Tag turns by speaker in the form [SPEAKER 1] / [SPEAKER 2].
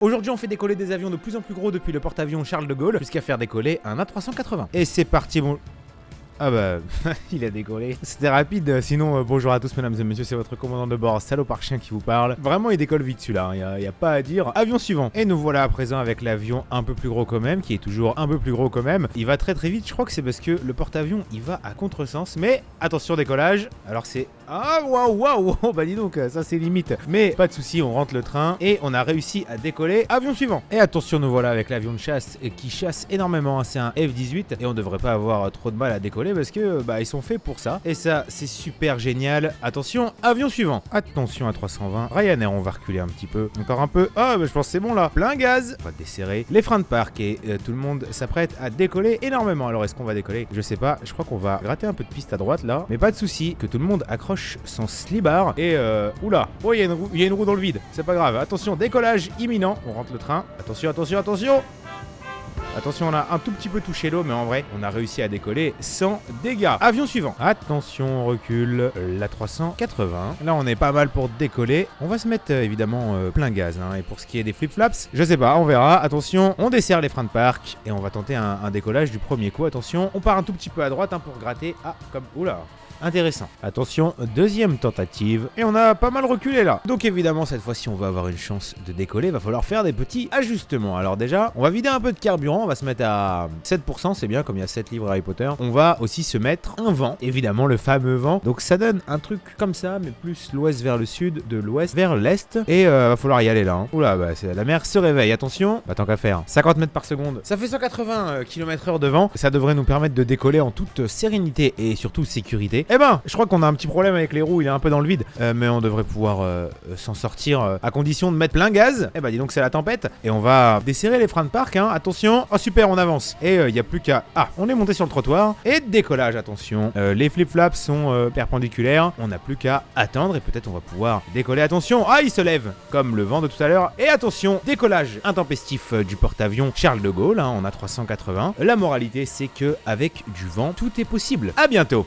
[SPEAKER 1] Aujourd'hui, on fait décoller des avions de plus en plus gros depuis le porte-avions Charles de Gaulle jusqu'à faire décoller un A380. Et c'est parti, bon... Ah bah, il a décollé. C'était rapide, sinon bonjour à tous mesdames et messieurs, c'est votre commandant de bord, salopard chien qui vous parle. Vraiment il décolle vite celui-là, y a pas à dire. Avion suivant. Et nous voilà à présent avec l'avion un peu plus gros quand même, qui est toujours un peu plus gros quand même. Il va très très vite, je crois que c'est parce que le porte-avions il va à contresens. Mais attention décollage, alors c'est... Ah waouh, bah dis donc, ça c'est limite. Mais pas de souci, on rentre le train et on a réussi à décoller. Avion suivant. Et attention, nous voilà avec l'avion de chasse qui chasse énormément, c'est un F-18 et on devrait pas avoir trop de mal à décoller parce que bah ils sont faits pour ça. Et ça c'est super génial. Attention, avion suivant. Attention à 320. Ryanair, on va reculer un petit peu. Encore un peu. Ah bah je pense que c'est bon là. Plein gaz. On va desserrer les freins de parc et tout le monde s'apprête à décoller énormément. Alors est-ce qu'on va décoller? Je sais pas. Je crois qu'on va gratter un peu de piste à droite là. Mais pas de souci, que tout le monde accroche son slibard. Et oula. Oh, il y a une roue dans le vide. C'est pas grave. Attention, décollage imminent. On rentre le train. Attention, attention, attention. Attention, on a un tout petit peu touché l'eau, mais en vrai, on a réussi à décoller sans dégâts. Avion suivant. Attention, on recule. La 380. Là, on est pas mal pour décoller. On va se mettre évidemment plein gaz. Hein. Et pour ce qui est des flip-flaps, je sais pas, on verra. Attention, on dessert les freins de parc et on va tenter un décollage du premier coup. Attention, on part un tout petit peu à droite hein, pour gratter. Ah, comme... Oula. Intéressant. Attention, deuxième tentative. Et on a pas mal reculé là. Donc évidemment, cette fois-ci, on va avoir une chance de décoller. Il va falloir faire des petits ajustements. Alors déjà, on va vider un peu de carburant. On va se mettre à 7%. C'est bien, comme il y a 7 livres Harry Potter. On va aussi se mettre un vent. Évidemment, le fameux vent. Donc ça donne un truc comme ça, mais plus l'ouest vers le sud, de l'ouest vers l'est. Et va falloir y aller là. Hein. Oula, bah, la mer se réveille. Attention. Bah, tant qu'à faire. 50 mètres par seconde. Ça fait 180 km/h de vent. Ça devrait nous permettre de décoller en toute sérénité et surtout sécurité. Eh ben, je crois qu'on a un petit problème avec les roues, il est un peu dans le vide, mais on devrait pouvoir s'en sortir à condition de mettre plein gaz. Eh ben dis donc c'est la tempête, et on va desserrer les freins de parc, hein. Attention, oh super on avance, et il n'y a plus qu'à... Ah, on est monté sur le trottoir, et décollage, attention, les flip-flaps sont perpendiculaires, on n'a plus qu'à attendre, et peut-être on va pouvoir décoller, attention, ah il se lève, comme le vent de tout à l'heure, et attention, décollage intempestif du porte-avions Charles de Gaulle, hein, on a 380, la moralité c'est que avec du vent, tout est possible. À bientôt.